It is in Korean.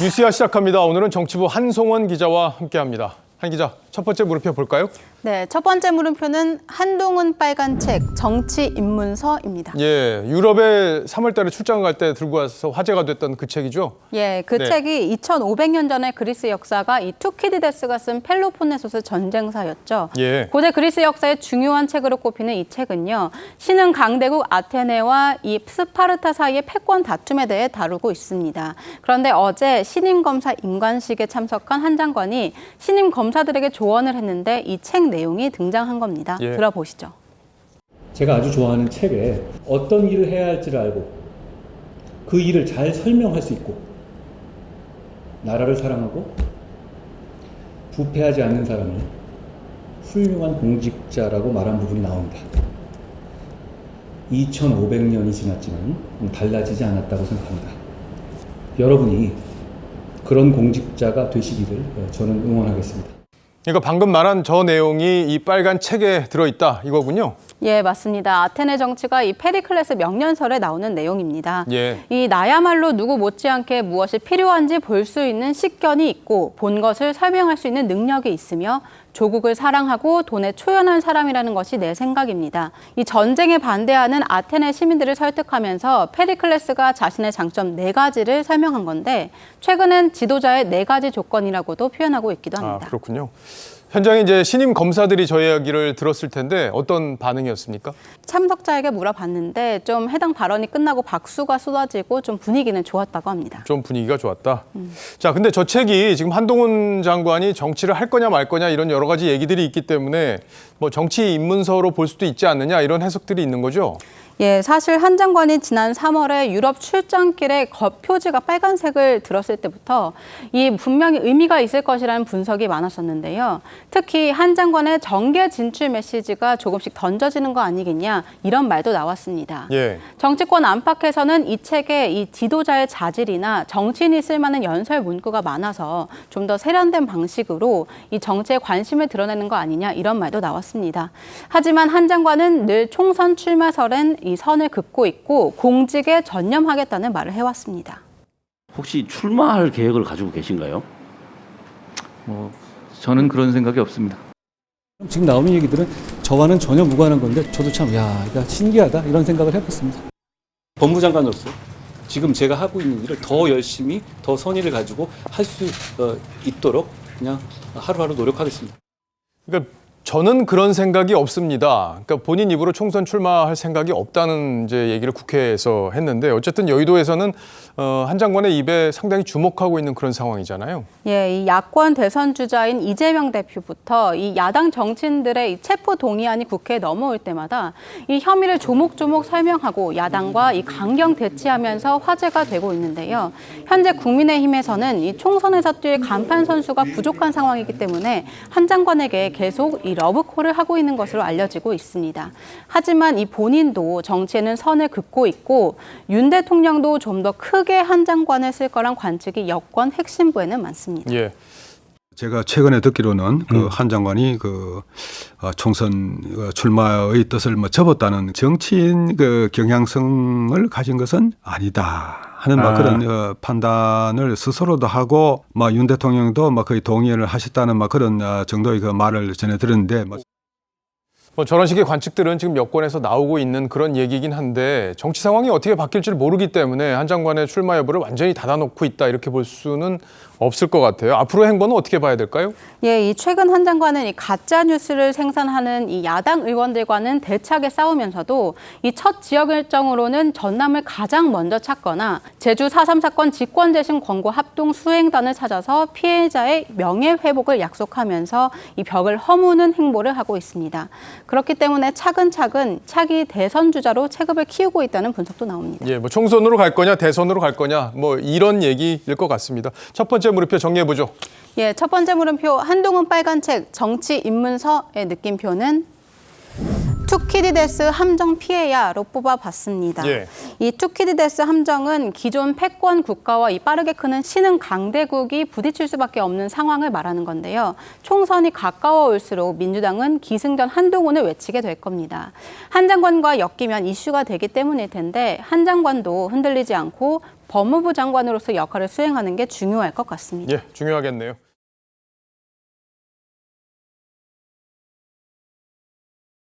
뉴스야 시작합니다. 오늘은 정치부 한송원 기자와 함께합니다. 한 기자, 첫 번째 물음표 볼까요? 네, 첫 번째 물음표는 한동훈 빨간 책 정치 입문서입니다. 예, 유럽에 3월 달에 출장 갈 때 들고 와서 화제가 됐던 그 책이죠? 예, 그 네. 책이 2500년 전의 그리스 역사가 이 투키디데스가 쓴 펠로폰네소스 전쟁사였죠. 예. 고대 그리스 역사의 중요한 책으로 꼽히는 이 책은요. 신흥 강대국 아테네와 이 스파르타 사이의 패권 다툼에 대해 다루고 있습니다. 그런데 어제 신임 검사 임관식에 참석한 한 장관이 신임 검사들에게 조언을 했는데 이 책 내용이 등장한 겁니다. 예. 들어보시죠. 제가 아주 좋아하는 책에 어떤 일을 해야 할지를 알고 그 일을 잘 설명할 수 있고 나라를 사랑하고 부패하지 않는 사람을 훌륭한 공직자라고 말한 부분이 나옵니다. 2500년이 지났지만 달라지지 않았다고 생각합니다. 여러분이 그런 공직자가 되시기를 저는 응원하겠습니다. 그러니까 방금 말한 저 내용이 이 빨간 책에 들어있다 이거군요. 예, 맞습니다. 아테네 정치가 이 페리클레스 명년설에 나오는 내용입니다. 예. 이 나야말로 누구 못지않게 무엇이 필요한지 볼 수 있는 식견이 있고 본 것을 설명할 수 있는 능력이 있으며 조국을 사랑하고 돈에 초연한 사람이라는 것이 내 생각입니다. 이 전쟁에 반대하는 아테네 시민들을 설득하면서 페리클레스가 자신의 장점 4가지를 설명한 건데 최근엔 지도자의 4가지 조건이라고도 표현하고 있기도 합니다. 아, 그렇군요. 현장에 이제 신임 검사들이 저 이야기를 들었을 텐데 어떤 반응이었습니까? 참석자에게 물어봤는데 좀 해당 발언이 끝나고 박수가 쏟아지고 좀 분위기는 좋았다고 합니다. 좀 분위기가 좋았다. 자, 근데 저 책이 지금 한동훈 장관이 정치를 할 거냐 말 거냐 이런 여러 가지 얘기들이 있기 때문에 뭐 정치 입문서로 볼 수도 있지 않느냐 이런 해석들이 있는 거죠. 예, 사실 한 장관이 지난 3월에 유럽 출장길에 겉표지가 빨간색을 들었을 때부터 이 분명히 의미가 있을 것이라는 분석이 많았었는데요. 특히 한 장관의 정계 진출 메시지가 조금씩 던져지는 거 아니겠냐 이런 말도 나왔습니다. 예. 정치권 안팎에서는 이 책에 이 지도자의 자질이나 정치인이 쓸 만한 연설 문구가 많아서 좀 더 세련된 방식으로 이 정치에 관심을 드러내는 거 아니냐 이런 말도 나왔습니다. 하지만 한 장관은 늘 총선 출마설엔 이 선을 긋고 있고 공직에 전념하겠다는 말을 해왔습니다. 혹시 출마할 계획을 가지고 계신가요? 저는 그런 생각이 없습니다. 지금 나오는 얘기들은 저와는 전혀 무관한 건데 저도 참 이거 신기하다 이런 생각을 해봤습니다. 법무장관으로서 지금 제가 하고 있는 일을 더 열심히 더 선의를 가지고 할 수 있도록 그냥 하루하루 노력하겠습니다. 그러니까 저는 그런 생각이 없습니다. 그러니까 본인 입으로 총선 출마할 생각이 없다는 이제 얘기를 국회에서 했는데 어쨌든 여의도에서는 한 장관의 입에 상당히 주목하고 있는 그런 상황이잖아요. 예, 이 야권 대선 주자인 이재명 대표부터 이 야당 정치인들의 이 체포 동의안이 국회에 넘어올 때마다 이 혐의를 조목조목 설명하고 야당과 이 강경 대치하면서 화제가 되고 있는데요. 현재 국민의힘에서는 이 총선에서 뛸 간판 선수가 부족한 상황이기 때문에 한 장관에게 계속 이 러브콜을 하고 있는 것으로 알려지고 있습니다. 하지만 이 본인도 정치에는 선을 긋고 있고 윤 대통령도 좀 더 크게 한 장관을 쓸 거란 관측이 여권 핵심부에는 많습니다. 예. 제가 최근에 듣기로는 그 한 장관이 총선 출마의 뜻을 접었다는 정치인 경향성을 가진 것은 아니다 하는 그런 판단을 스스로도 하고 윤 대통령도 거의 동의를 하셨다는 그런 정도의 말을 전해 들었는데 뭐 저런 식의 관측들은 지금 여권에서 나오고 있는 그런 얘기긴 한데 정치 상황이 어떻게 바뀔지 모르기 때문에 한 장관의 출마 여부를 완전히 닫아놓고 있다 이렇게 볼 수는 없을 것 같아요. 앞으로 행보는 어떻게 봐야 될까요? 예, 이 최근 한 장관은 이 가짜 뉴스를 생산하는 이 야당 의원들과는 대차게 싸우면서도 이 첫 지역 일정으로는 전남을 가장 먼저 찾거나 제주 4.3 사건 직권 재심 권고 합동 수행단을 찾아서 피해자의 명예 회복을 약속하면서 이 벽을 허무는 행보를 하고 있습니다. 그렇기 때문에 차근차근 차기 대선 주자로 체급을 키우고 있다는 분석도 나옵니다. 예, 뭐 총선으로 갈 거냐, 대선으로 갈 거냐, 뭐 이런 얘기일 것 같습니다. 첫 번째 물음표 정리해 보죠. 예, 첫 번째 물음표 한동훈 빨간 책 정치 입문서의 느낌표는 투키디데스 함정 피해야로 뽑아봤습니다. 예. 이 투키디데스 함정은 기존 패권 국가와 이 빠르게 크는 신흥 강대국이 부딪힐 수밖에 없는 상황을 말하는 건데요. 총선이 가까워올수록 민주당은 기승전 한동훈을 외치게 될 겁니다. 한 장관과 엮이면 이슈가 되기 때문일 텐데 한 장관도 흔들리지 않고 법무부 장관으로서 역할을 수행하는 게 중요할 것 같습니다. 예, 중요하겠네요.